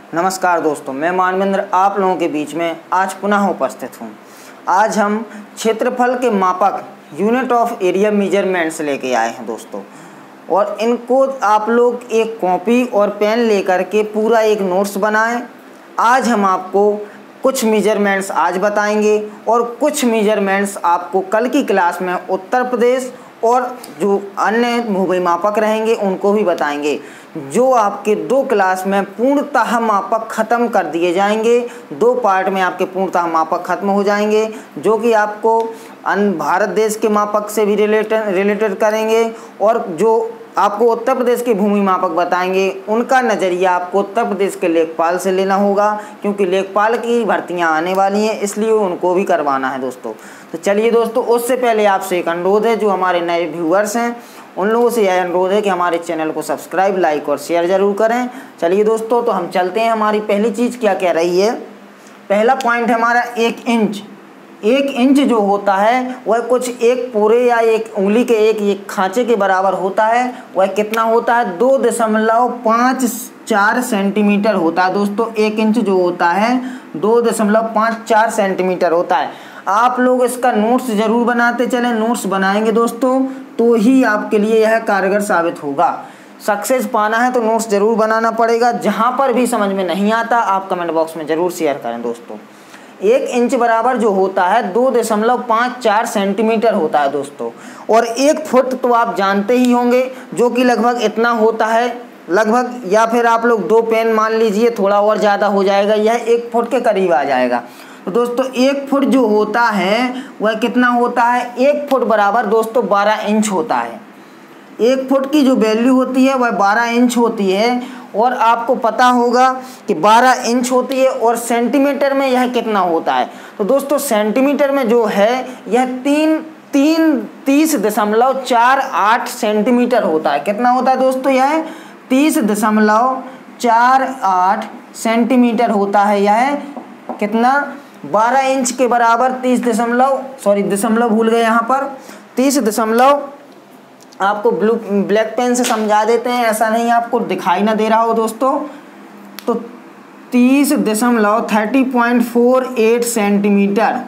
नमस्कार दोस्तों, मैं मानवेंद्र आप लोगों के बीच में आज पुनः उपस्थित हूँ। आज हम क्षेत्रफल के मापक यूनिट ऑफ एरिया मेजरमेंट्स लेके आए हैं दोस्तों, और इनको आप लोग एक कॉपी और पेन लेकर के पूरा एक नोट्स बनाएं। आज हम आपको कुछ मेजरमेंट्स आज बताएंगे और कुछ मेजरमेंट्स आपको कल की क्लास में उत्तर प्रदेश और जो अन्य भूगोल मापक रहेंगे उनको भी बताएंगे, जो आपके 2 क्लास में पूर्णतः मापक ख़त्म कर दिए जाएंगे। 2 पार्ट में आपके पूर्णतः मापक ख़त्म हो जाएंगे, जो कि आपको भारत देश के मापक से भी रिलेटेड करेंगे, और जो आपको उत्तर प्रदेश के भूमि मापक बताएंगे उनका नज़रिया आपको उत्तर प्रदेश के लेखपाल से लेना होगा, क्योंकि लेखपाल की भर्तियां आने वाली हैं, इसलिए उनको भी करवाना है दोस्तों। तो चलिए दोस्तों, उससे पहले आपसे एक अनुरोध है, जो हमारे नए व्यूअर्स हैं उन लोगों से यह अनुरोध है कि हमारे चैनल को सब्सक्राइब, लाइक और शेयर ज़रूर करें। चलिए दोस्तों, तो हम चलते हैं। हमारी पहली चीज़ क्या कह रही है? पहला पॉइंट है हमारा 1 इंच। 1 इंच जो होता है वह कुछ एक पूरे या एक उंगली के एक खांचे के बराबर होता है। वह कितना होता है? 2.54 सेंटीमीटर होता है दोस्तों। 1 इंच जो होता है 2.54 सेंटीमीटर होता है। आप लोग इसका नोट्स ज़रूर बनाते चलें। नोट्स बनाएंगे दोस्तों तो ही आपके लिए यह कारगर साबित होगा। सक्सेस पाना है तो नोट्स ज़रूर बनाना पड़ेगा। जहाँ पर भी समझ में नहीं आता आप कमेंट बॉक्स में ज़रूर शेयर करें दोस्तों। 1 इंच बराबर जो होता है 2.54 सेंटीमीटर होता है दोस्तों। और 1 फुट तो आप जानते ही होंगे, जो कि लगभग इतना होता है, लगभग, या फिर आप लोग 2 पेन मान लीजिए, थोड़ा और ज़्यादा हो जाएगा, यह 1 फुट के करीब आ जाएगा। तो दोस्तों 1 फुट जो होता है वह कितना होता है? 1 फुट बराबर दोस्तों 12 इंच होता है। 1 फुट की जो वैल्यू होती है वह 12 इंच होती है। और आपको पता होगा कि 12 इंच होती है, और सेंटीमीटर में यह कितना होता है? तो दोस्तों सेंटीमीटर में जो है यह 30.48 सेंटीमीटर होता है। कितना होता है दोस्तों? यह 30.48 सेंटीमीटर होता है। यह कितना? 12 इंच के बराबर 30 दशमलव भूल गए यहाँ पर 30 दशमलव। आपको ब्लैक पेन से समझा देते हैं, ऐसा नहीं आपको दिखाई ना दे रहा हो दोस्तों। तो 30.48 सेंटीमीटर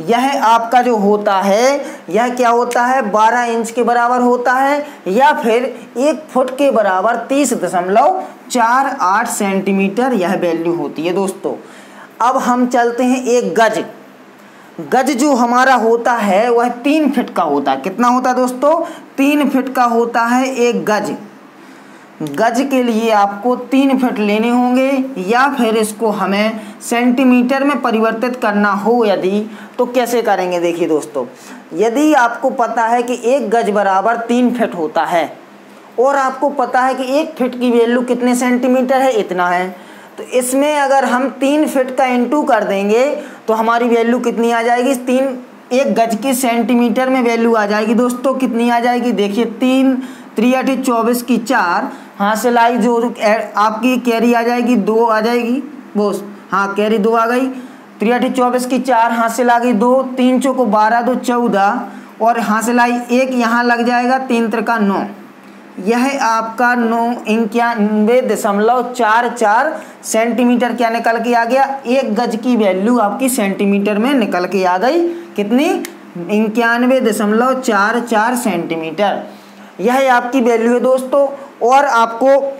यह आपका जो होता है, यह क्या होता है? 12 इंच के बराबर होता है, या फिर 1 फुट के बराबर 30.48 सेंटीमीटर यह वैल्यू होती है दोस्तों। अब हम चलते हैं 1 गज। गज जो हमारा होता है वह 3 फीट का होता है। कितना होता है दोस्तों? 3 फीट का होता है 1 गज। गज के लिए आपको 3 फीट लेने होंगे, या फिर इसको हमें सेंटीमीटर में परिवर्तित करना हो यदि, तो कैसे करेंगे? देखिए दोस्तों, यदि आपको पता है कि 1 गज बराबर 3 फीट होता है, और आपको पता है कि 1 फीट की वैल्यू कितने सेंटीमीटर है? इतना है। तो इसमें अगर हम 3 फीट का इंटू कर देंगे तो हमारी वैल्यू कितनी आ जाएगी? 1 गज की सेंटीमीटर में वैल्यू आ जाएगी दोस्तों। कितनी आ जाएगी? देखिए 3 3 24 की 4 हासिल आई, जो आपकी कैरी आ जाएगी 2 आ जाएगी। वो हाँ, कैरी 2 आ गई। 3 24 की 4 हासिल आ गई 2, 3 चौको 12 2 14, और हासिल आई 1 यहाँ लग जाएगा, 3 त्रिका 9। यह आपका 91.44 सेंटीमीटर क्या निकल के आ गया? 1 गज की वैल्यू आपकी सेंटीमीटर में निकल के आ गई। कितनी? 91.44 सेंटीमीटर। यह आपकी वैल्यू है दोस्तों। और आपको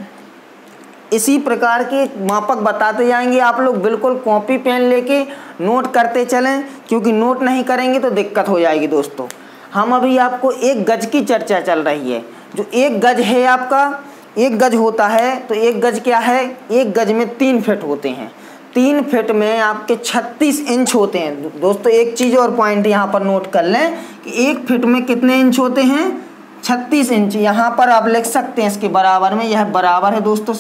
इसी प्रकार के मापक बताते जाएंगे। आप लोग बिल्कुल कॉपी पेन लेके नोट करते चलें, क्योंकि नोट नहीं करेंगे तो दिक्कत हो जाएगी दोस्तों। हम अभी आपको 1 गज की चर्चा चल रही है। जो 1 गज है आपका, 1 गज होता है, तो 1 गज क्या है? 1 गज में 3 फीट होते हैं। 3 फीट में आपके 36 इंच होते हैं दोस्तों। एक चीज़ और पॉइंट यहाँ पर नोट कर लें कि 1 फीट में कितने इंच होते हैं? 36 इंच। यहाँ पर आप लिख सकते हैं इसके बराबर में, यह बराबर है दोस्तों,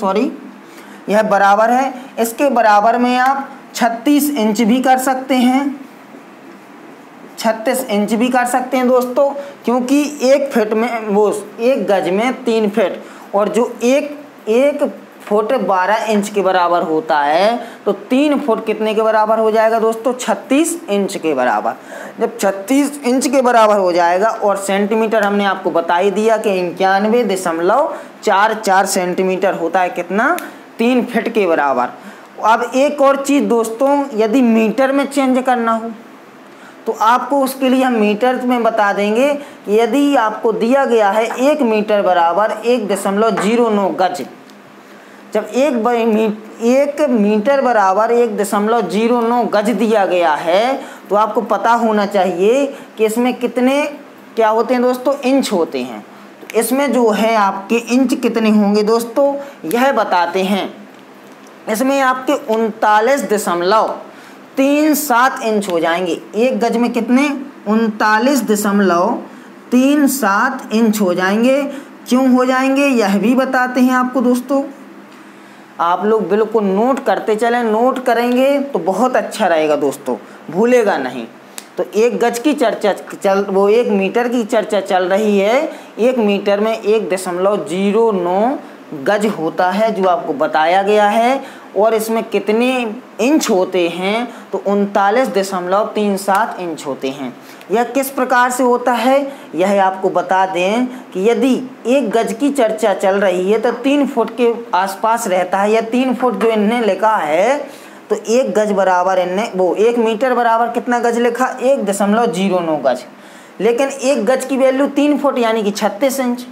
यह बराबर है। इसके बराबर में आप 36 इंच भी कर सकते हैं, 36 इंच भी कर सकते हैं दोस्तों, क्योंकि 1 फीट में 1 गज में 3 फीट, और जो एक फुट 12 इंच के बराबर होता है, तो 3 फुट कितने के बराबर हो जाएगा दोस्तों? 36 इंच के बराबर। जब 36 इंच के बराबर हो जाएगा, और सेंटीमीटर हमने आपको बता ही दिया कि 91.44 सेंटीमीटर होता है। कितना? 3 फीट के बराबर। अब एक और चीज़ दोस्तों, यदि मीटर में चेंज करना हो तो आपको उसके लिए हम मीटर में बता देंगे कि यदि आपको दिया गया है 1 मीटर बराबर 1.09 गज, जब 1 मीटर बराबर 1.09 गज दिया गया है तो आपको पता होना चाहिए कि इसमें कितने क्या होते हैं दोस्तों, इंच होते हैं। तो इसमें जो है आपके इंच कितने होंगे दोस्तों, यह बताते हैं। इसमें आपके 39.37 इंच हो जाएंगे। 1 गज में कितने, 39.37 इंच हो जाएंगे। क्यों हो जाएंगे यह भी बताते हैं आपको दोस्तों। आप लोग बिल्कुल नोट करते चलें, नोट करेंगे तो बहुत अच्छा रहेगा दोस्तों, भूलेगा नहीं। तो 1 गज की चर्चा 1 मीटर की चर्चा चल रही है। 1 मीटर में 1.09 गज होता है जो आपको बताया गया है। और इसमें कितने इंच होते हैं तो 39.37 इंच होते हैं। यह किस प्रकार से होता है यह आपको बता दें कि यदि 1 गज की चर्चा चल रही है तो 3 फुट के आसपास रहता है, या 3 फुट जो इन्हें लिखा है तो 1 गज बराबर इन्हें 1 मीटर बराबर कितना गज लिखा, 1.09 गज। लेकिन 1 गज की वैल्यू 3 फुट यानी कि 36 इंच।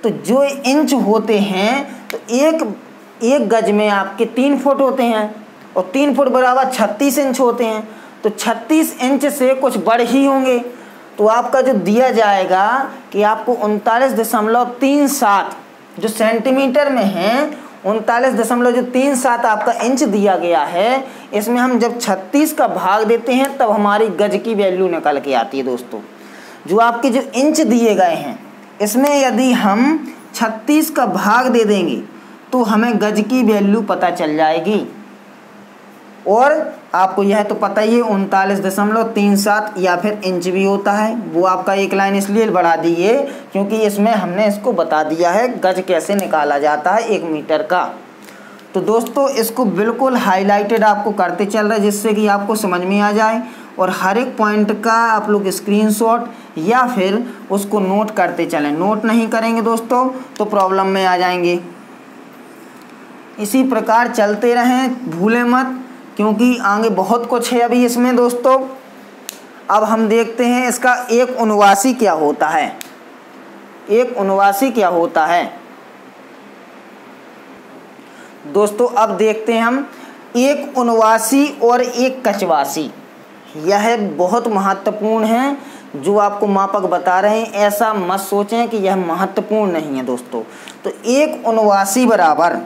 तो जो इंच होते हैं तो एक गज में आपके 3 फुट होते हैं और 3 फुट बराबर 36 इंच होते हैं। तो 36 इंच से कुछ बड़ ही होंगे। तो आपका जो दिया जाएगा कि आपको 39.37 जो सेंटीमीटर में है, 39.37 आपका इंच दिया गया है। इसमें हम जब 36 का भाग देते हैं तब हमारी गज की वैल्यू निकल के आती है दोस्तों। जो आपके जो इंच दिए गए हैं इसमें यदि हम 36 का भाग दे देंगे तो हमें गज की वैल्यू पता चल जाएगी। और आपको यह तो पता ही है 39.37 या फिर इंच भी होता है। वो आपका एक लाइन इसलिए बढ़ा दी है क्योंकि इसमें हमने इसको बता दिया है गज कैसे निकाला जाता है 1 मीटर का। तो दोस्तों इसको बिल्कुल हाईलाइटेड आपको करते चल रहा है जिससे कि आपको समझ में आ जाए। और हर एक पॉइंट का आप लोग स्क्रीनशॉट या फिर उसको नोट करते चलें। नोट नहीं करेंगे दोस्तों तो प्रॉब्लम में आ जाएंगे। इसी प्रकार चलते रहें, भूलें मत, क्योंकि आगे बहुत कुछ है अभी इसमें दोस्तों। अब हम देखते हैं इसका एक उनवासी क्या होता है। एक उनवासी क्या होता है दोस्तों, अब देखते हैं हम एक उनवासी और एक कचवासी। यह बहुत महत्वपूर्ण है जो आपको मापक बता रहे हैं। ऐसा मत सोचें कि यह महत्वपूर्ण नहीं है दोस्तों। तो एक उनवासी बराबर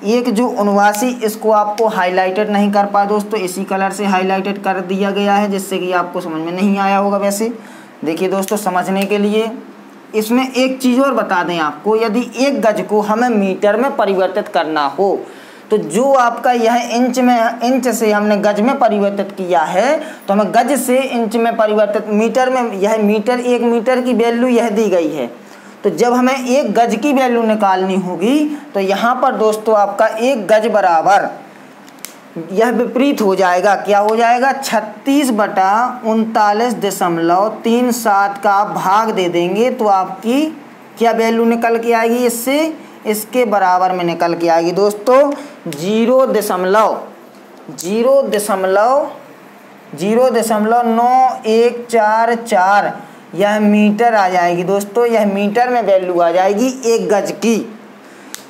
एक जो उनवासी, इसको आपको हाईलाइटेड नहीं कर पाए दोस्तों, इसी कलर से हाईलाइटेड कर दिया गया है जिससे कि आपको समझ में नहीं आया होगा। वैसे देखिए दोस्तों, समझने के लिए इसमें एक चीज़ और बता दें आपको, यदि 1 गज को हमें मीटर में परिवर्तित करना हो तो जो आपका यह इंच से हमने गज में परिवर्तित किया है तो हमें गज से इंच में परिवर्तित मीटर में, यह मीटर 1 मीटर की वैल्यू यह दी गई है। तो जब हमें 1 गज की वैल्यू निकालनी होगी तो यहाँ पर दोस्तों आपका 1 गज बराबर यह विपरीत हो जाएगा। क्या हो जाएगा, 36/39.37 का आप भाग दे देंगे तो आपकी क्या वैल्यू निकल के आएगी, इससे इसके बराबर में निकल के आएगी दोस्तों 0.9144। यह मीटर आ जाएगी दोस्तों। यह मीटर में वैल्यू आ जाएगी 1 गज की।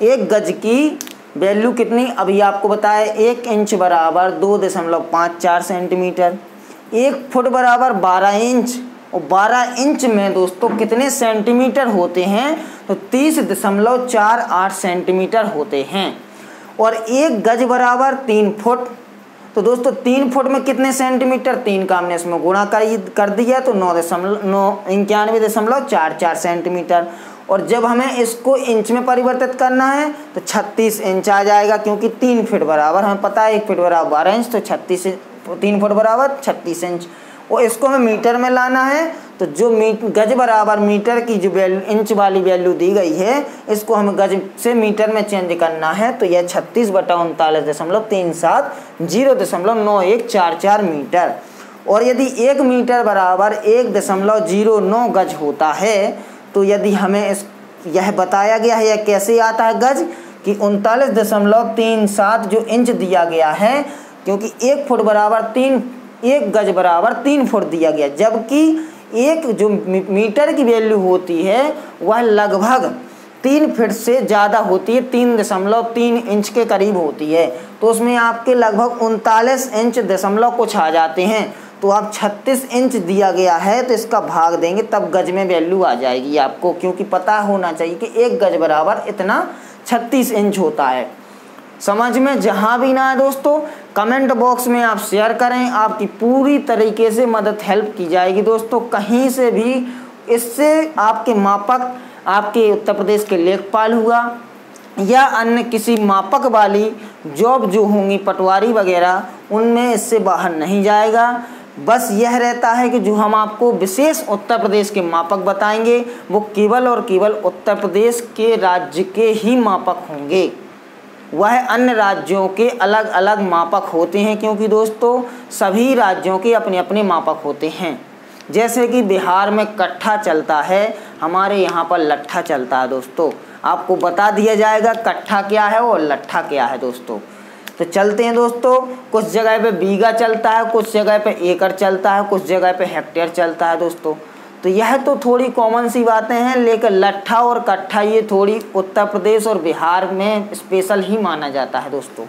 1 गज की वैल्यू कितनी अभी आपको बताया, 1 इंच बराबर 2.54 सेंटीमीटर, 1 फुट बराबर 12 इंच, और 12 इंच में दोस्तों कितने सेंटीमीटर होते हैं तो 30.48 सेंटीमीटर होते हैं। और 1 गज बराबर 3 फुट। तो दोस्तों 3 फुट में कितने सेंटीमीटर, 3 का हमने इसमें गुणा कर दिया तो 91.44 सेंटीमीटर। और जब हमें इसको इंच में परिवर्तित करना है तो 36 इंच आ जाएगा, क्योंकि 3 फीट बराबर हमें पता है 1 फीट बराबर 12 इंच, तो 3 फुट बराबर 36 इंच। और इसको हमें मीटर में लाना है तो जो गज बराबर मीटर की जो वैल्यू इंच वाली वैल्यू दी गई है इसको हमें गज से मीटर में चेंज करना है। तो यह 36/39.37 0.9144 मीटर। और यदि 1 मीटर बराबर 1.09 गज होता है तो यदि हमें यह बताया गया है यह कैसे आता है गज, कि 39.37 जो इंच दिया गया है, क्योंकि 1 फुट बराबर 1 गज बराबर 3 फुट दिया गया, जबकि एक जो मीटर की वैल्यू होती है वह लगभग 3 फीट से ज़्यादा होती है, 3.3 इंच के करीब होती है। तो उसमें आपके लगभग 39 इंच दशमलव कुछ आ जाते हैं। तो आप 36 इंच दिया गया है तो इसका भाग देंगे तब गज में वैल्यू आ जाएगी आपको, क्योंकि पता होना चाहिए कि 1 गज बराबर इतना 36 इंच होता है। समझ में जहाँ भी ना आए दोस्तों, कमेंट बॉक्स में आप शेयर करें, आपकी पूरी तरीके से मदद हेल्प की जाएगी दोस्तों। कहीं से भी इससे आपके मापक, आपके उत्तर प्रदेश के लेखपाल हुआ या अन्य किसी मापक वाली जॉब जो होंगी पटवारी वगैरह, उनमें इससे बाहर नहीं जाएगा। बस यह रहता है कि जो हम आपको विशेष उत्तर प्रदेश के मापक बताएंगे वो केवल और केवल उत्तर प्रदेश के राज्य के ही मापक होंगे। वह अन्य राज्यों के अलग अलग मापक होते हैं, क्योंकि दोस्तों सभी राज्यों के अपने अपने मापक होते हैं। जैसे कि बिहार में कट्ठा चलता है, हमारे यहाँ पर लट्ठा चलता है दोस्तों। आपको बता दिया जाएगा कट्ठा क्या है और लट्ठा क्या है दोस्तों। तो चलते हैं दोस्तों, कुछ जगह पे बीघा चलता है, कुछ जगह पे एकड़ चलता है, कुछ जगह पे हेक्टेयर चलता है दोस्तों। तो यह तो थोड़ी कॉमन सी बातें हैं, लेकिन लट्ठा और कट्ठा ये थोड़ी उत्तर प्रदेश और बिहार में स्पेशल ही माना जाता है दोस्तों।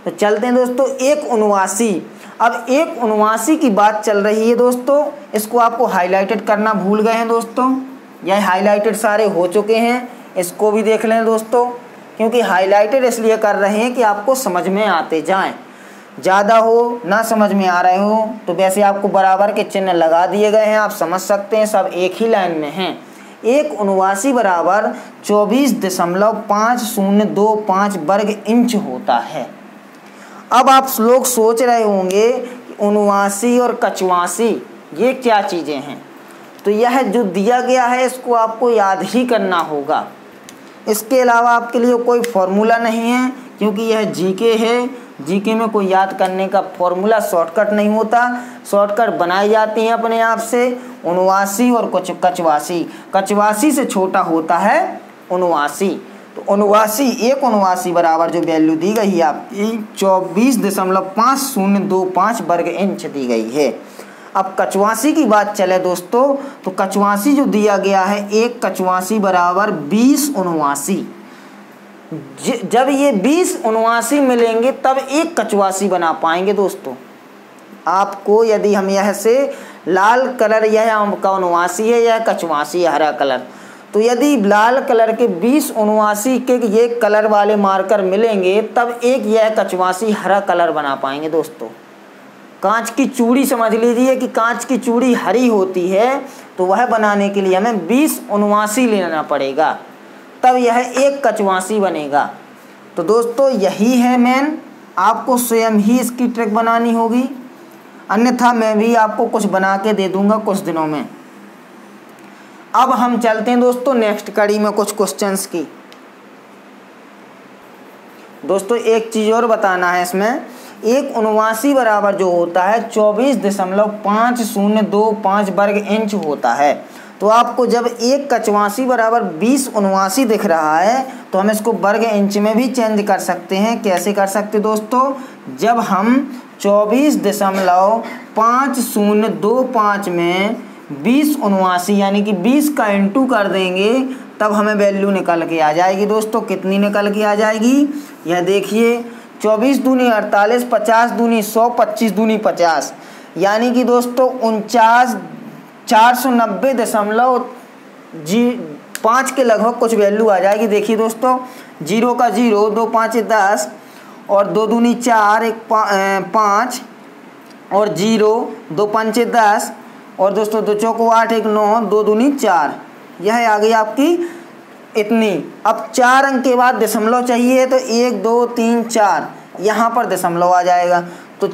तो चलते हैं दोस्तों, 1.79। अब 1.79 की बात चल रही है दोस्तों, इसको आपको हाईलाइटेड करना भूल गए हैं दोस्तों। यह हाईलाइटेड सारे हो चुके हैं, इसको भी देख लें दोस्तों, क्योंकि हाईलाइटेड इसलिए कर रहे हैं कि आपको समझ में आते जाएं। ज़्यादा हो ना समझ में आ रहे हो तो वैसे आपको बराबर के चिन्ह लगा दिए गए हैं, आप समझ सकते हैं, सब एक ही लाइन में हैं। 1.79 बराबर 24.5025 वर्ग इंच होता है। अब आप लोग सोच रहे होंगे कि 79 और 85 ये क्या चीज़ें हैं। तो यह जो दिया गया है इसको आपको याद ही करना होगा, इसके अलावा आपके लिए कोई फॉर्मूला नहीं है, क्योंकि यह जीके है। जीके में कोई याद करने का फॉर्मूला शॉर्टकट नहीं होता, शॉर्टकट बनाई जाती हैं अपने आप से। 79 और कुछ 85, 85 से छोटा होता है 79। तो 1.79 बराबर जो वैल्यू दी गई है आपकी 24.5025 वर्ग इंच दी गई है। अब 85 की बात चले दोस्तों, तो 85 जो दिया गया है 1.85 बराबर 20.79। जब ये 20.79 मिलेंगे तब 1.85 बना पाएंगे दोस्तों। आपको यदि हम यह से लाल कलर, यह का 79 है, यह 85 है हरा कलर, तो यदि लाल कलर के 20.79 के ये कलर वाले मार्कर मिलेंगे तब एक यह 85 हरा कलर बना पाएंगे दोस्तों। कांच की चूड़ी समझ लीजिए कि कांच की चूड़ी हरी होती है, तो वह बनाने के लिए हमें 20.79 लेना पड़ेगा, तब यह 1.85 बनेगा। तो दोस्तों यही है मेन, आपको स्वयं ही इसकी ट्रिक बनानी होगी, अन्यथा मैं भी आपको कुछ बना के दे दूंगा कुछ दिनों में। अब हम चलते हैं दोस्तों नेक्स्ट कड़ी में कुछ क्वेश्चंस की। दोस्तों एक चीज़ और बताना है इसमें, 1.79 बराबर जो होता है 24.5025 वर्ग इंच होता है। तो आपको जब 1.85 बराबर 20.79 दिख रहा है तो हम इसको वर्ग इंच में भी चेंज कर सकते हैं। कैसे कर सकते दोस्तों, जब हम 24.5025 में 20.79 यानी कि 20 का इंटू कर देंगे तब हमें वैल्यू निकल के आ जाएगी दोस्तों। कितनी निकल के आ जाएगी, यह देखिए, 24 दूनी 48, 50 दूनी 100, 25 दूनी 50, यानी कि दोस्तों 490.5 के लगभग कुछ वैल्यू आ जाएगी। देखिए दोस्तों, 0 का 0, 2 5 10 और 2 दूनी 4, 1 5 और 0, 2 5 10 और दोस्तों 2 चौको 8, 1 9, 2 दूनी 4, यह आ गई आपकी इतनी। अब 4 अंक के बाद दशमलव चाहिए तो 1 2 3 4 यहाँ पर दशमलव आ जाएगा। तो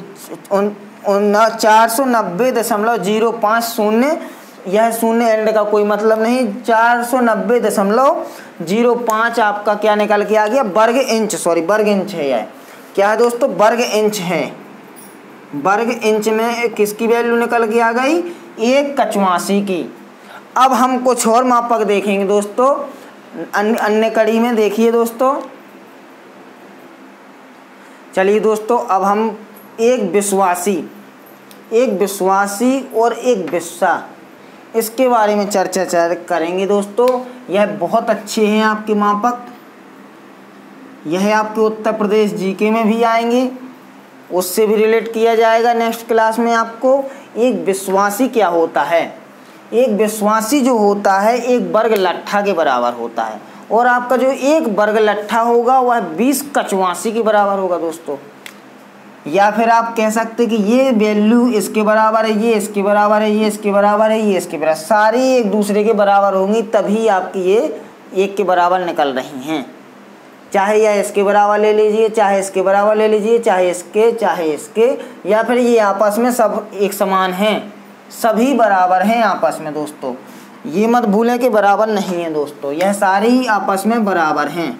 490.050, यह शून्य एंड का कोई मतलब नहीं, 490.05 आपका क्या निकल के आ गया, वर्ग इंच, सॉरी वर्ग इंच है, यह क्या है दोस्तों, वर्ग इंच है। वर्ग इंच में किसकी वैल्यू निकल के आ गई, 1.85 की। अब हम कुछ और मापक देखेंगे दोस्तों अन्य कड़ी में। देखिए दोस्तों, चलिए दोस्तों, अब हम एक विश्वासी और एक विस्सा, इसके बारे में चर्चा करेंगे दोस्तों। यह बहुत अच्छे हैं आपके मापक, यह आपके उत्तर प्रदेश जीके में भी आएंगे, उससे भी रिलेट किया जाएगा नेक्स्ट क्लास में आपको। एक विश्वासी क्या होता है? एक विश्वासी जो होता है एक वर्ग लट्ठा के बराबर होता है, और आपका जो एक वर्ग लट्ठा होगा वह 20 कचवासी के बराबर होगा दोस्तों। या फिर आप कह सकते हैं कि ये वैल्यू इसके बराबर है, ये इसके बराबर है, ये इसके बराबर है, ये इसके बराबर, सारी एक दूसरे के बराबर होंगी, तभी आपकी ये एक के बराबर निकल रही हैं। चाहे यह इसके बराबर ले लीजिए, चाहे इसके बराबर ले लीजिए, चाहे इसके, या फिर ये आपस में सब एक समान हैं, सभी बराबर हैं आपस में दोस्तों। ये मत भूलें कि बराबर नहीं है दोस्तों, यह सारी आपस में बराबर हैं।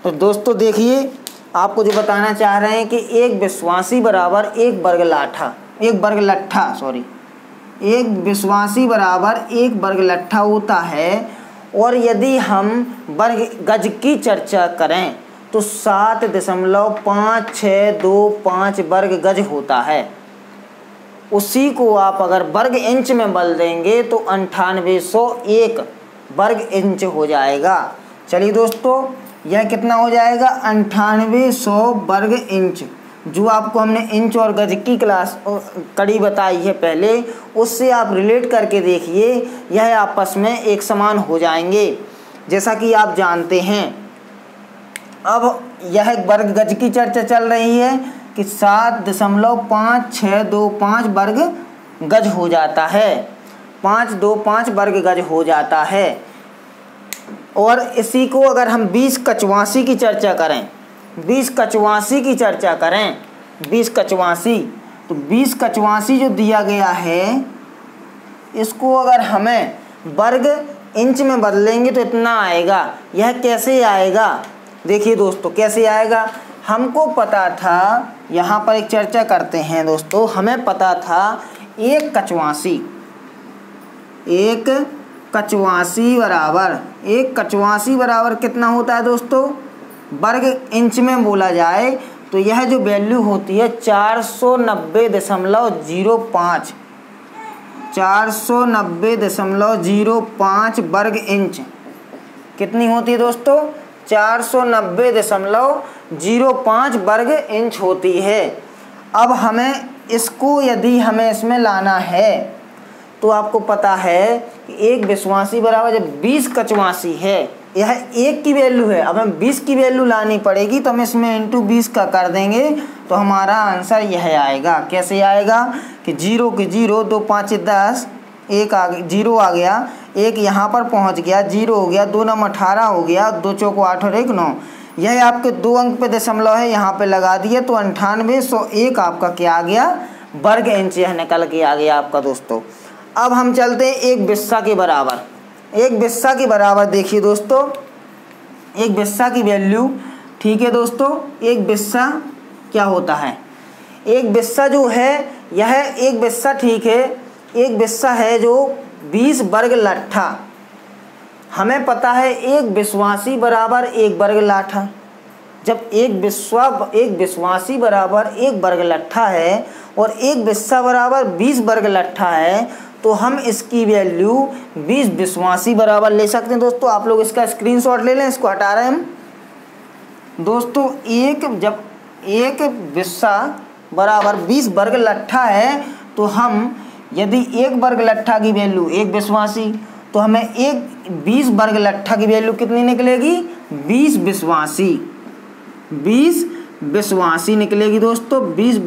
तो दोस्तों देखिए, आपको जो बताना चाह रहे हैं कि एक विश्वासी बराबर एक वर्ग लट्ठा होता है। और यदि हम वर्ग गज की चर्चा करें तो 7.5625 वर्ग गज होता है। उसी को आप अगर वर्ग इंच में बदल देंगे तो 9801 वर्ग इंच हो जाएगा। चलिए दोस्तों, यह कितना हो जाएगा? 9800 वर्ग इंच। जो आपको हमने इंच और गज की क्लास कड़ी बताई है पहले, उससे आप रिलेट करके देखिए, यह आपस में एक समान हो जाएंगे जैसा कि आप जानते हैं। अब यह वर्ग गज की चर्चा चल रही है कि 7.5625 वर्ग गज हो जाता है, 525 वर्ग गज हो जाता है। और इसी को अगर हम 20 कचवासी की चर्चा करें, 20 कचवासी जो दिया गया है, इसको अगर हमें वर्ग इंच में बदलेंगे तो इतना आएगा। यह कैसे आएगा? देखिए दोस्तों, कैसे आएगा। हमको पता था, यहाँ पर एक चर्चा करते हैं दोस्तों, हमें पता था एक कचवासी बराबर कितना होता है दोस्तों? वर्ग इंच में बोला जाए तो यह जो वैल्यू होती है 490.05 वर्ग इंच। कितनी होती है दोस्तों? 490.05 वर्ग इंच होती है। अब हमें इसको, यदि हमें इसमें लाना है तो आपको पता है कि एक विश्वासी बराबर जब 20 कचवासी है, यह एक की वैल्यू है, अब हमें 20 की वैल्यू लानी पड़ेगी, तो हम इसमें इंटू 20 का कर देंगे तो हमारा आंसर यह आएगा। कैसे आएगा कि 0 के 0, 2 5 10, 1 आ गया, 0 आ गया, 1 यहाँ पर पहुँच गया, 0 हो गया, 2 9 18 हो गया, 2 चौको 8 और 1 9। यह आपके 2 अंक पे दशमलव है, यहाँ पे लगा दिए तो 9801 आपका क्या आ गया? वर्ग इंच। यह निकल के आ गया आपका दोस्तों। अब हम चलते हैं एक विस्सा के बराबर। देखिए दोस्तों, एक विस्सा की वैल्यू, ठीक है दोस्तों, एक विस्सा क्या होता है? एक विस्सा जो है, यह एक विस्सा, ठीक है, एक विस्सा है जो 20 वर्ग लट्ठा। हमें पता है एक विश्वासी बराबर एक वर्ग लट्ठा। जब एक विश्वासी बराबर एक वर्ग लट्ठा है और एक विस्सा बराबर 20 वर्ग लट्ठा है, तो हम इसकी वैल्यू 20 विश्वासी बराबर ले सकते हैं दोस्तों। आप लोग इसका स्क्रीनशॉट ले लें, इसको हटा रहे हैं हम दोस्तों। जब एक विस्सा बराबर 20 वर्ग लट्ठा है, तो हम यदि एक वर्ग लट्ठा की वैल्यू एक विश्वासी, तो हमें एक 20 वर्ग लट्ठा की वैल्यू कितनी निकलेगी? 20 विश्वासी निकलेगी दोस्तों। 20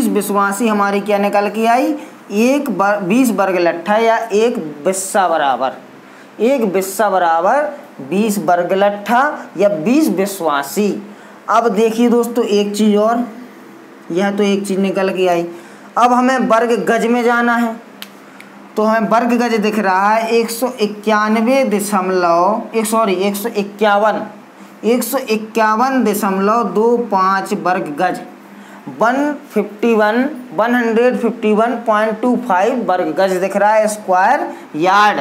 विश्वासी हमारी क्या निकल के आई? 20 वर्ग लट्ठा या एक विस्सा बराबर 20 वर्ग लट्ठा या 20 विश्वासी। अब देखिए दोस्तों, एक चीज़ और, यह तो एक चीज़ निकल के आई। अब हमें वर्ग गज में जाना है, तो हमें वर्ग गज दिख रहा है 151.25 वर्ग गज, 151.25 वर्ग गज दिख रहा है स्क्वायर यार्ड।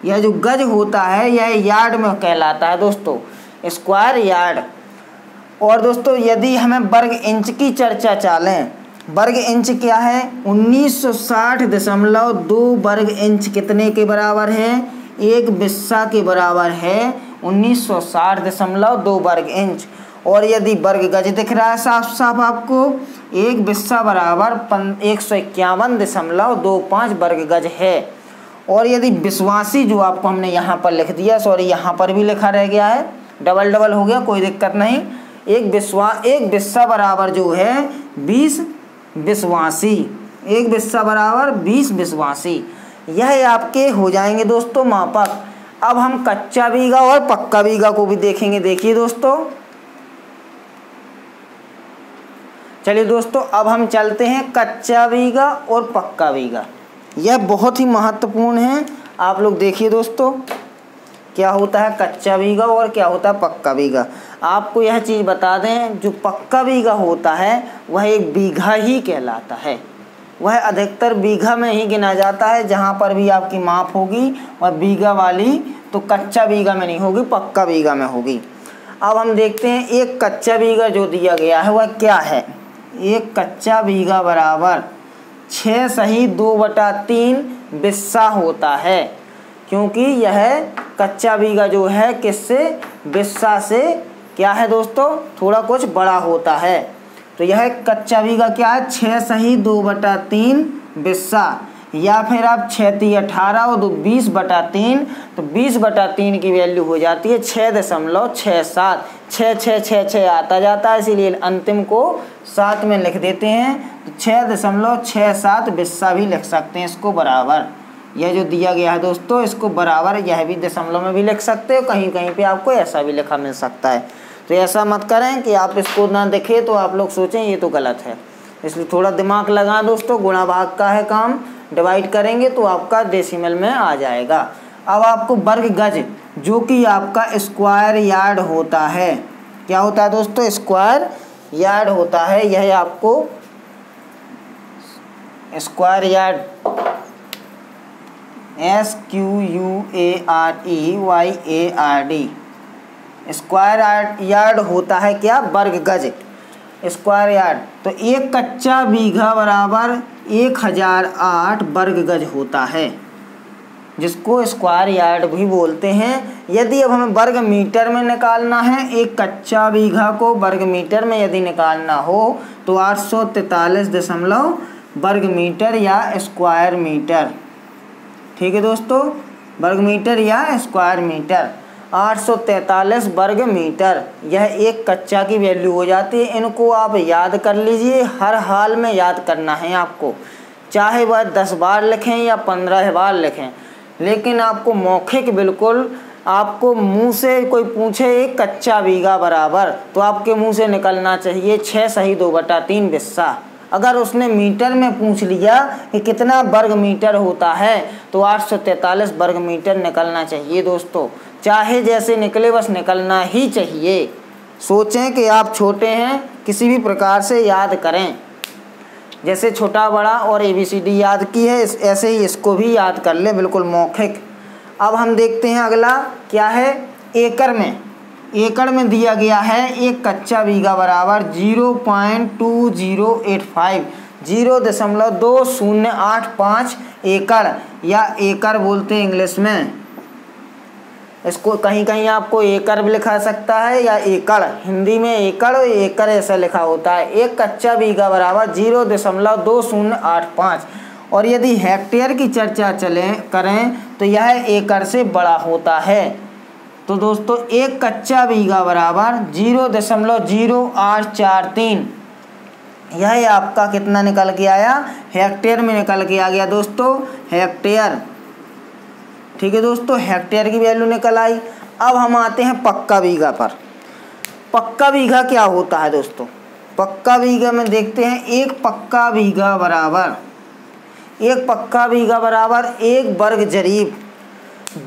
यह जो गज होता है यह यार्ड में कहलाता है दोस्तों, स्क्वायर यार्ड। और दोस्तों यदि हमें वर्ग इंच की चर्चा चालें, वर्ग इंच क्या है, 1960.2 वर्ग इंच कितने के बराबर है, एक बिस्सा के बराबर है 1960.2 वर्ग इंच। और यदि वर्ग गज दिख रहा है साफ साफ आपको, एक बिस्सा बराबर 151.25 वर्ग गज है। और यदि विश्वासी जो आपको हमने यहाँ पर लिख दिया, सॉरी यहाँ पर भी लिखा रह गया है, डबल डबल हो गया, कोई दिक्कत नहीं, एक बिस्सा बराबर जो है 20 विश्वासी, एक बिस्सा बराबर 20 विश्वासी। यह आपके हो जाएंगे दोस्तों मापक। अब हम कच्चा बीघा और पक्का बीघा को भी देखेंगे। देखिए दोस्तों, चलिए दोस्तों अब हम चलते हैं कच्चा बीघा और पक्का बीघा। यह बहुत ही महत्वपूर्ण है। आप लोग देखिए दोस्तों, क्या होता है कच्चा बीघा और क्या होता है पक्का बीघा। आपको यह चीज़ बता दें, जो पक्का बीघा होता है वह एक बीघा ही कहलाता है, वह अधिकतर बीघा में ही गिना जाता है। जहाँ पर भी आपकी माप होगी वह बीघा वाली, तो कच्चा बीघा में नहीं होगी, पक्का बीघा में होगी। अब हम देखते हैं एक कच्चा बीघा जो दिया गया है वह क्या है। एक कच्चा बीघा बराबर 6 सही 2/3 बिस्सा होता है, क्योंकि यह कच्चा बीघा जो है किससे, बिस्सा से क्या है दोस्तों, थोड़ा कुछ बड़ा होता है। तो यह कच्चा बीघा क्या है, 6 सही 2/3 बिस्सा, या फिर आप 6 18 और 20/3, तो 20/3 की वैल्यू हो जाती है 6.67। 6 आता जाता है, इसीलिए अंतिम को 7 में लिख देते हैं, तो 6.67 बिस्सा भी लिख सकते हैं इसको बराबर। यह जो दिया गया है दोस्तों इसको बराबर, यह भी दशमलव में भी लिख सकते हो, कहीं कहीं पे आपको ऐसा भी लिखा मिल सकता है। तो ऐसा मत करें कि आप इसको ना देखें तो आप लोग सोचें ये तो गलत है, इसलिए थोड़ा दिमाग लगाएं दोस्तों। गुणा भाग का है काम, डिवाइड करेंगे तो आपका डेसिमल में आ जाएगा। अब आपको वर्ग गज जो कि आपका स्क्वायर यार्ड होता है, क्या होता है दोस्तों, स्क्वायर यार्ड होता है। यह आपको square yard SQUAREYARD square yard होता है क्या, वर्ग गज, स्क्वायर यार्ड। तो एक कच्चा बीघा बराबर 1008 वर्ग गज होता है, जिसको स्क्वायर यार्ड भी बोलते हैं। यदि अब हमें वर्ग मीटर में निकालना है, एक कच्चा बीघा को वर्ग मीटर में यदि निकालना हो तो 843 वर्ग मीटर या स्क्वायर मीटर। ठीक है दोस्तों, वर्ग मीटर या स्क्वायर मीटर, 843 वर्ग मीटर, यह एक कच्चा की वैल्यू हो जाती है। इनको आप याद कर लीजिए, हर हाल में याद करना है आपको, चाहे वह 10 बार लिखें या 15 बार लिखें, लेकिन आपको मौखिक बिल्कुल, आपको मुंह से कोई पूछे एक कच्चा बीघा बराबर, तो आपके मुंह से निकलना चाहिए 6 सही 2/3 बिस्सा। अगर उसने मीटर में पूछ लिया कि कितना वर्ग मीटर होता है, तो 843 वर्ग मीटर निकलना चाहिए दोस्तों। चाहे जैसे निकले बस निकलना ही चाहिए। सोचें कि आप छोटे हैं, किसी भी प्रकार से याद करें, जैसे छोटा बड़ा और ABCD याद की है ऐसे ही इसको भी याद कर लें, बिल्कुल मौखिक। अब हम देखते हैं अगला क्या है, एकड़ में। एकड़ में दिया गया है एक कच्चा बीघा बराबर 0.2085 0.2085 एकड़, या एकड़ बोलते हैं इंग्लिश में इसको, कहीं कहीं आपको एकड़ भी लिखा सकता है या एकड़, हिंदी में एकड़ और एकड़ ऐसा लिखा होता है। एक कच्चा बीघा बराबर 0.2085। और यदि हेक्टेयर की चर्चा करें तो यह एकड़ से बड़ा होता है। तो दोस्तों एक कच्चा बीघा बराबर 0.0843, यह आपका कितना निकल के आया, हेक्टेयर में निकल के आ गया दोस्तों, हेक्टेयर। ठीक है दोस्तों, हेक्टेयर की वैल्यू निकल आई। अब हम आते हैं पक्का बीघा पर। पक्का बीघा क्या होता है दोस्तों, पक्का बीघा में देखते हैं एक पक्का बीघा बराबर एक वर्ग जरीब,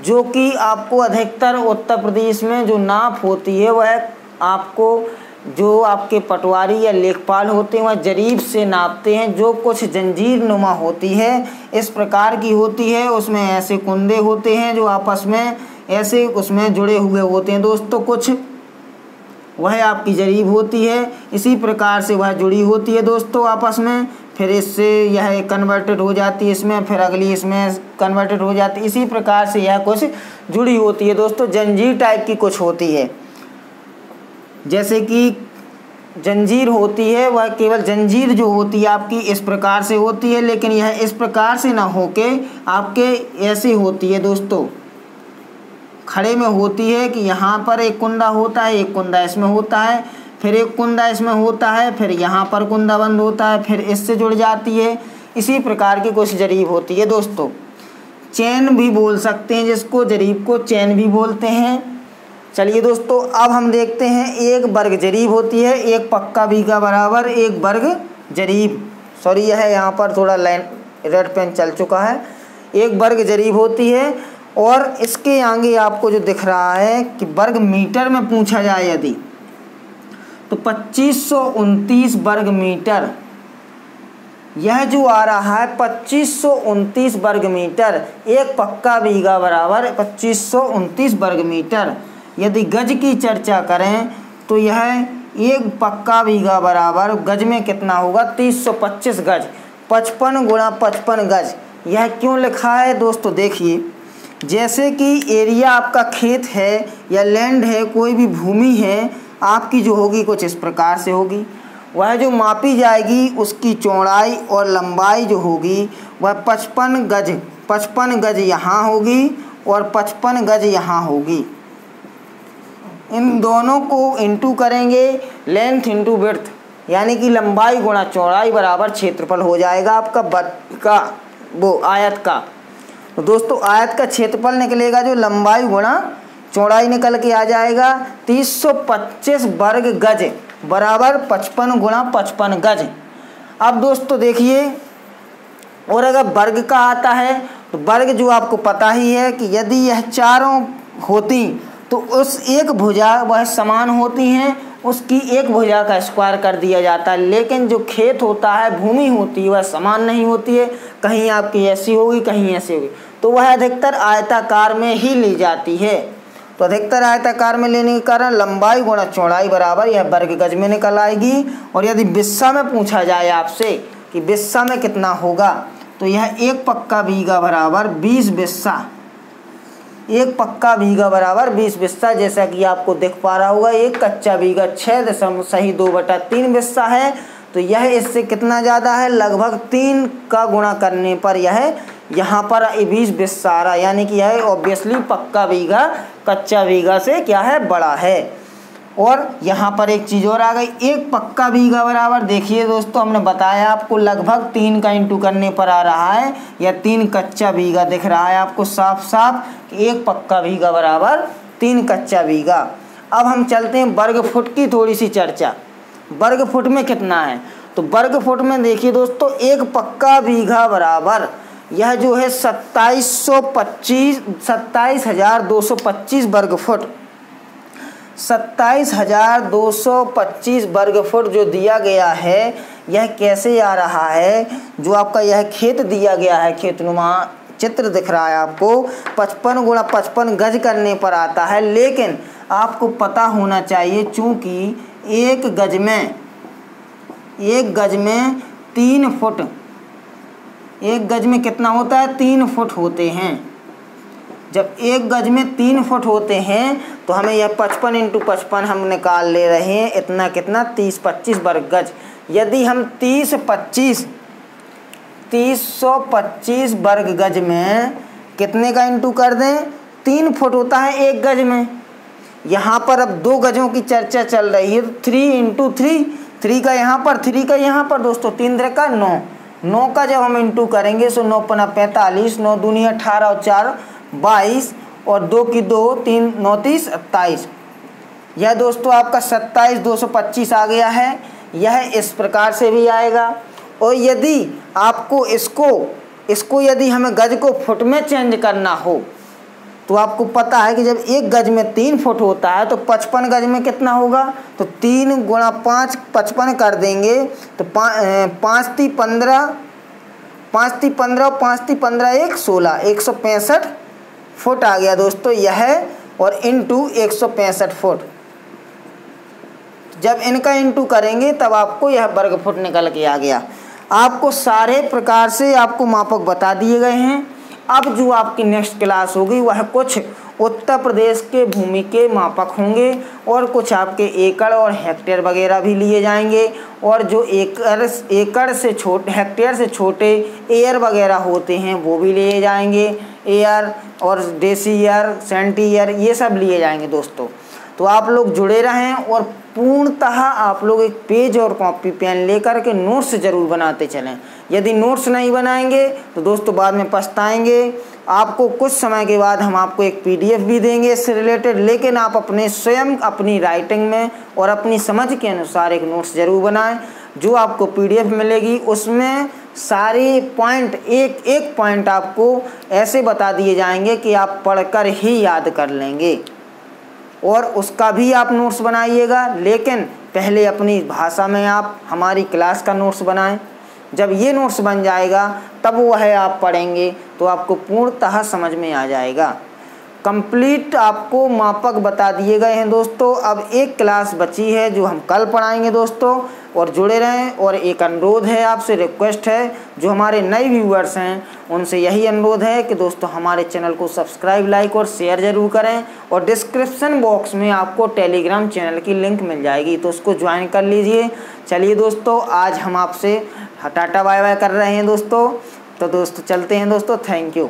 जो कि आपको अधिकतर उत्तर प्रदेश में जो नाप होती है वह आपको जो आपके पटवारी या लेखपाल होते हैं वह जरीब से नापते हैं, जो कुछ जंजीर नुमा होती है, इस प्रकार की होती है। उसमें ऐसे कुंदे होते हैं जो आपस में ऐसे उसमें जुड़े हुए होते हैं दोस्तों, कुछ वह आपकी जरीब होती है। इसी प्रकार से वह जुड़ी होती है दोस्तों आपस में, फिर इससे यह कन्वर्टेड हो जाती है इसमें, फिर अगली इसमें कन्वर्टेड हो जाती है। इसी प्रकार से यह कुछ जुड़ी होती है दोस्तों, जंजीर टाइप की कुछ होती है। जैसे कि जंजीर होती है वह केवल जंजीर जो होती है आपकी इस प्रकार से होती है, लेकिन यह इस प्रकार से ना होके आपके ऐसे होती है दोस्तों, खड़े में होती है कि यहाँ पर एक कुंदा होता है, एक कुंदा इसमें होता है, फिर एक कुंदा इसमें होता है, फिर यहाँ पर कुंदा बंद होता है, फिर इससे जुड़ जाती है। इसी प्रकार की कुछ जरीब होती है दोस्तों। चैन भी बोल सकते हैं जिसको, जरीब को चैन भी बोलते हैं। चलिए दोस्तों अब हम देखते हैं, एक वर्ग जरीब होती है, एक पक्का बीघा बराबर एक वर्ग जरीब। सॉरी यह यहाँ पर थोड़ा लाइन रेड पेन चल चुका है। एक वर्ग जरीब होती है और इसके आगे आपको जो दिख रहा है कि वर्ग मीटर में पूछा जाए यदि, तो 2529 वर्ग मीटर, यह जो आ रहा है 2529 वर्ग मीटर। एक पक्का बीघा बराबर 2529 वर्ग मीटर। यदि गज की चर्चा करें तो यह एक पक्का बीघा बराबर गज में कितना होगा, 325 गज, 55 गुणा 55 गज। यह क्यों लिखा है दोस्तों, देखिए जैसे कि एरिया आपका खेत है या लैंड है, कोई भी भूमि है आपकी जो होगी कुछ इस प्रकार से होगी। वह जो मापी जाएगी उसकी चौड़ाई और लंबाई जो होगी वह 55 गज यहाँ होगी और 55 गज यहाँ होगी। इन दोनों को इंटू करेंगे, लेंथ इंटू विड्थ, यानी कि लंबाई गुणा चौड़ाई बराबर क्षेत्रफल हो जाएगा आपका वो आयत का। तो दोस्तों आयत का क्षेत्रफल निकलेगा जो लंबाई गुणा चौड़ाई निकल के आ जाएगा 325 वर्ग गज बराबर 55 गुणा 55 गज। अब दोस्तों देखिए, और अगर वर्ग का आता है तो वर्ग जो आपको पता ही है कि यदि यह चारों होती तो उस एक भुजा वह समान होती हैं, उसकी एक भुजा का स्क्वायर कर दिया जाता है। लेकिन जो खेत होता है, भूमि होती है, वह समान नहीं होती है, कहीं आपकी ऐसी होगी कहीं ऐसी होगी, तो वह अधिकतर आयताकार में ही ली जाती है। तो अधिकतर आयताकार में लेने के कारण लंबाई गुणा चौड़ाई बराबर यह वर्ग गज में निकल आएगी। और यदि बिस्सा में पूछा जाए आपसे कि बिस्सा में कितना होगा, तो यह एक पक्का बीघा बराबर 20 बिस्सा, एक पक्का बीघा बराबर 20 बिस्सा। जैसा कि आपको दिख पा रहा होगा, एक कच्चा बीघा 6.2/3 बिस्सा है। तो यह इससे कितना ज़्यादा है, लगभग 3 का गुणा करने पर यह यहाँ पर 20 बिस्सा आ रहा है, यानी कि यह ऑब्वियसली पक्का बीघा कच्चा बीघा से क्या है, बड़ा है। और यहाँ पर एक चीज़ और आ गई, एक पक्का बीघा बराबर, देखिए दोस्तों हमने बताया आपको लगभग 3 का इंटू करने पर आ रहा है, या 3 कच्चा बीघा दिख रहा है आपको साफ साफ कि एक पक्का बीघा बराबर 3 कच्चा बीघा। अब हम चलते हैं वर्ग फुट की थोड़ी सी चर्चा। वर्ग फुट में कितना है, तो वर्ग फुट में देखिए दोस्तों, एक पक्का बीघा बराबर यह जो है 27,225 वर्ग फुट, 27,225 वर्ग फुट जो दिया गया है, यह कैसे आ रहा है, जो आपका यह खेत दिया गया है, खेतनुमा चित्र दिख रहा है आपको, 55 गुणा 55 गज करने पर आता है। लेकिन आपको पता होना चाहिए चूँकि एक गज में 3 फुट, एक गज में कितना होता है, 3 फुट होते हैं। जब एक गज में 3 फुट होते हैं तो हमें यह 55 × 55 हम निकाल ले रहे हैं, इतना कितना 30-25 वर्ग गज। यदि हम 325 वर्ग गज में कितने का इंटू कर दें, 3 फुट होता है एक गज में। यहाँ पर अब 2 गजों की चर्चा चल रही है, 3 × 3, 3 का यहाँ पर, 3 का यहाँ पर दोस्तों, 3 3 का 9, 9 का जब हम इंटू करेंगे तो 9 × 5 = 45, 9 दूनी 18 और 4 22 और 2 की 2, 3 9 30 27। यह दोस्तों आपका 27,225 आ गया है। यह इस प्रकार से भी आएगा। और यदि आपको इसको यदि हमें गज को फुट में चेंज करना हो तो आपको पता है कि जब 1 गज में 3 फुट होता है तो 55 गज में कितना होगा, तो 3 × 5 55 कर देंगे तो 5 × 3 15, 5 × 3 15, 5 × 3 15 1 16, 165 फुट आ गया दोस्तों यह, और इंटू 165 फुट। जब इनका इंटू करेंगे तब आपको यह वर्ग फुट निकल के आ गया। आपको सारे प्रकार से आपको मापक बता दिए गए हैं। अब जो आपकी नेक्स्ट क्लास होगी वह कुछ उत्तर प्रदेश के भूमि के मापक होंगे और कुछ आपके एकड़ और हेक्टेयर वगैरह भी लिए जाएंगे, और जो एकड़ से छोटे, हेक्टेयर से छोटे एयर वगैरह होते हैं वो भी लिए जाएंगे। एयर और डेसीयर, सेंटीयर, ये सब लिए जाएंगे दोस्तों। तो आप लोग जुड़े रहें और पूर्णतः आप लोग एक पेज और कॉपी पेन लेकर के नोट्स ज़रूर बनाते चलें। यदि नोट्स नहीं बनाएंगे तो दोस्तों बाद में पछताएंगे। आपको कुछ समय के बाद हम आपको एक PDF भी देंगे इससे रिलेटेड, लेकिन आप अपने स्वयं अपनी राइटिंग में और अपनी समझ के अनुसार एक नोट्स ज़रूर बनाएं। जो आपको PDF मिलेगी उसमें सारे पॉइंट, एक एक पॉइंट आपको ऐसे बता दिए जाएंगे कि आप पढ़कर ही याद कर लेंगे, और उसका भी आप नोट्स बनाइएगा। लेकिन पहले अपनी भाषा में आप हमारी क्लास का नोट्स बनाएं। जब ये नोट्स बन जाएगा तब वह आप पढ़ेंगे तो आपको पूर्णतः समझ में आ जाएगा। कंप्लीट आपको मापक बता दिए गए हैं दोस्तों। अब एक क्लास बची है जो हम कल पढ़ाएंगे दोस्तों, और जुड़े रहें। और एक अनुरोध है आपसे, रिक्वेस्ट है, जो हमारे नए व्यूअर्स हैं उनसे यही अनुरोध है कि दोस्तों हमारे चैनल को सब्सक्राइब, लाइक और शेयर ज़रूर करें। और डिस्क्रिप्शन बॉक्स में आपको टेलीग्राम चैनल की लिंक मिल जाएगी तो उसको ज्वाइन कर लीजिए। चलिए दोस्तों, आज हम आपसे टाटा बाय बाय कर रहे हैं दोस्तों। तो दोस्तों चलते हैं दोस्तों, थैंक यू।